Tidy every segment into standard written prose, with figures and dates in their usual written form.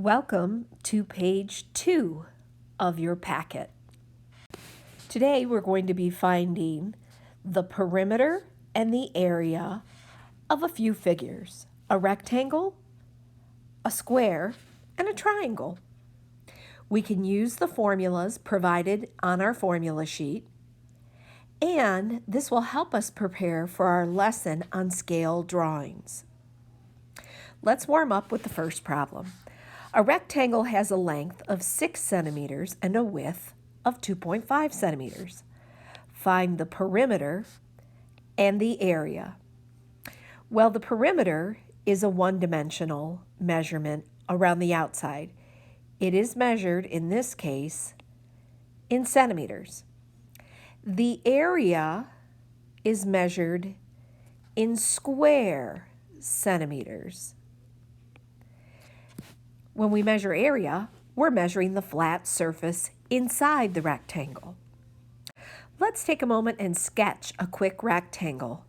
Welcome to page 2 of your packet. Today we're going to be finding the perimeter and the area of a few figures: a rectangle, a square, and a triangle. We can use the formulas provided on our formula sheet, and this will help us prepare for our lesson on scale drawings. Let's warm up with the first problem. A rectangle has a length of 6 centimeters and a width of 2.5 centimeters. Find the perimeter and the area. Well, the perimeter is a one-dimensional measurement around the outside. It is measured, in this case, in centimeters. The area is measured in square centimeters. When we measure area, we're measuring the flat surface inside the rectangle. Let's take a moment and sketch a quick rectangle.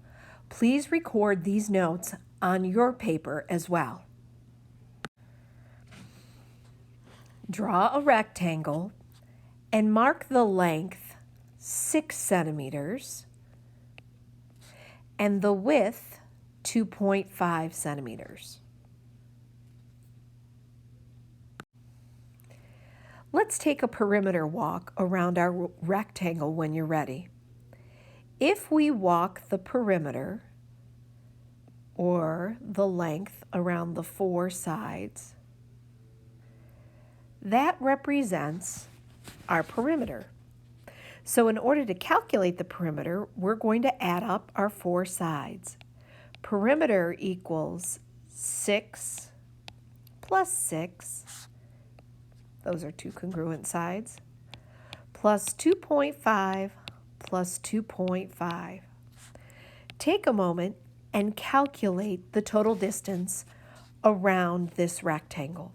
Please record these notes on your paper as well. Draw a rectangle and mark the length 6 centimeters and the width 2.5 centimeters. Let's take a perimeter walk around our rectangle when you're ready. If we walk the perimeter, or the length around the 4 sides, that represents our perimeter. So in order to calculate the perimeter, we're going to add up our 4 sides. Perimeter equals 6 plus 6. Those are two congruent sides, plus 2.5 plus 2.5. Take a moment and calculate the total distance around this rectangle.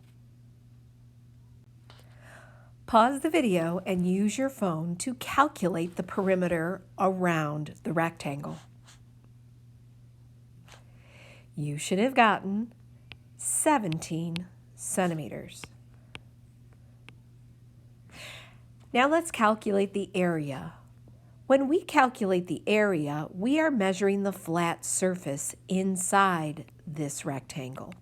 Pause the video and use your phone to calculate the perimeter around the rectangle. You should have gotten 17 centimeters. Now let's calculate the area. When we calculate the area, we are measuring the flat surface inside this rectangle.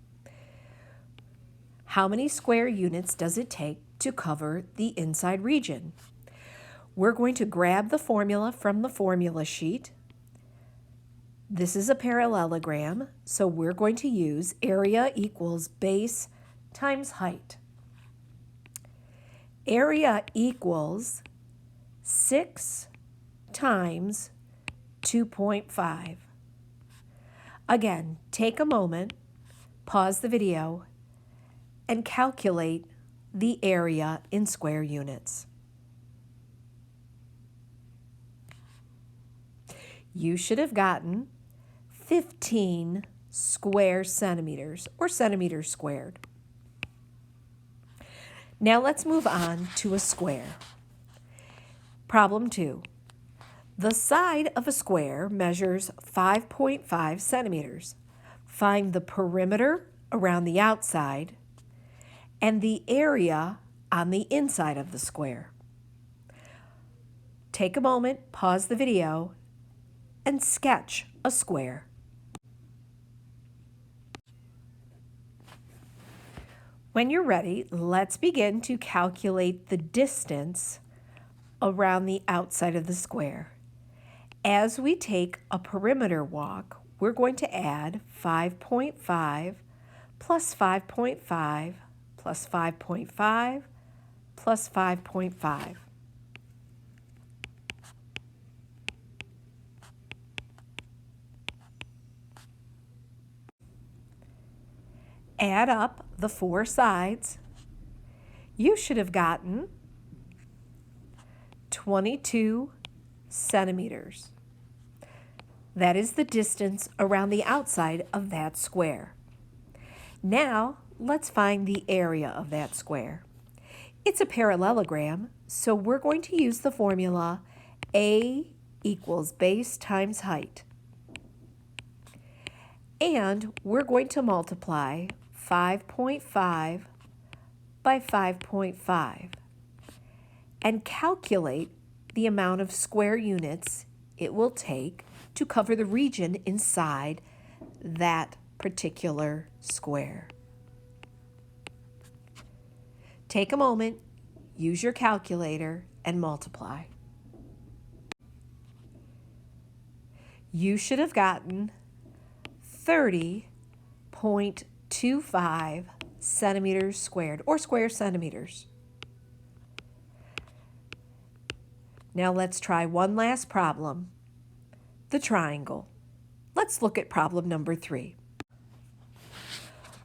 How many square units does it take to cover the inside region? We're going to grab the formula from the formula sheet. This is a parallelogram, so we're going to use area equals base times height. Area equals 6 times 2.5. Again, take a moment, pause the video, and calculate the area in square units. You should have gotten 15 square centimeters, or centimeters squared. Now let's move on to a square. Problem 2. The side of a square measures 5.5 centimeters. Find the perimeter around the outside and the area on the inside of the square. Take a moment, pause the video, and sketch a square. When you're ready, let's begin to calculate the distance around the outside of the square. As we take a perimeter walk, we're going to add 5.5 plus 5.5 plus 5.5 plus 5.5. Add up the 4 sides. You should have gotten 22 centimeters. That is the distance around the outside of that square. Now, let's find the area of that square. It's a parallelogram, so we're going to use the formula A equals base times height. And we're going to multiply 5.5 by 5.5 and calculate the amount of square units it will take to cover the region inside that particular square. Take a moment, use your calculator, and multiply. You should have gotten 30.25 centimeters squared, or square centimeters. Now let's try one last problem, the triangle. Let's look at problem number 3.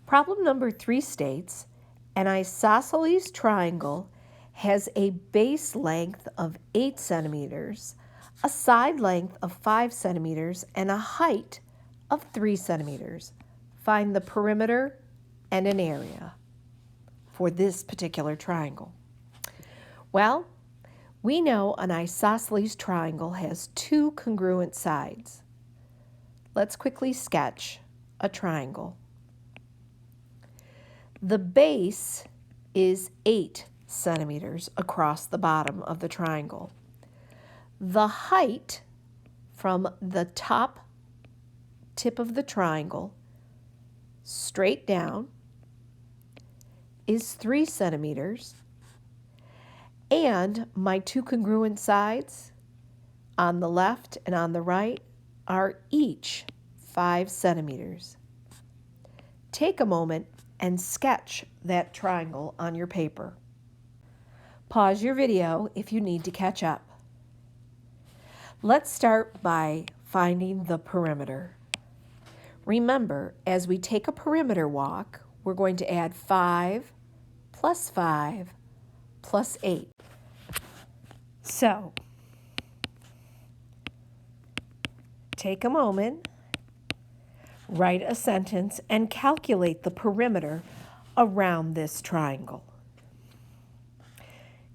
Problem number 3 states, an isosceles triangle has a base length of 8 centimeters, a side length of 5 centimeters, and a height of 3 centimeters. Find the perimeter and an area for this particular triangle. Well, we know an isosceles triangle has 2 congruent sides. Let's quickly sketch a triangle. The base is 8 centimeters across the bottom of the triangle. The height from the top tip of the triangle straight down is 3 centimeters, and my 2 congruent sides on the left and on the right are each 5 centimeters. Take a moment and sketch that triangle on your paper. Pause your video if you need to catch up. Let's start by finding the perimeter. Remember, as we take a perimeter walk, we're going to add 5 plus 5 plus 8. So, take a moment, write a sentence, and calculate the perimeter around this triangle.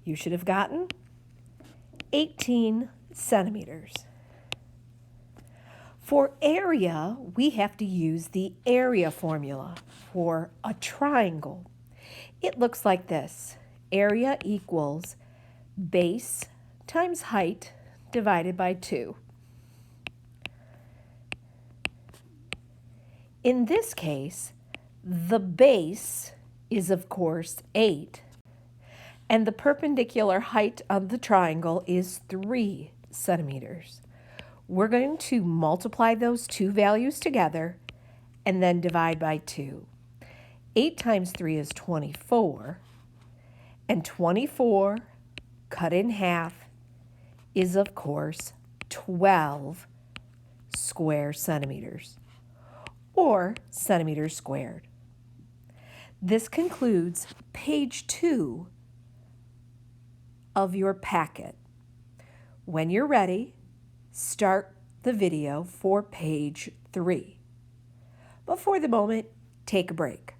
You should have gotten 18 centimeters. For area, we have to use the area formula for a triangle. It looks like this. Area equals base times height divided by 2. In this case, the base is, of course, 8, and the perpendicular height of the triangle is 3 centimeters. We're going to multiply those two values together and then divide by 2. 8 times 3 is 24, and 24 cut in half is, of course, 12 square centimeters, or centimeters squared. This concludes page 2 of your packet. When you're ready, start the video for page 3. But for the moment, take a break.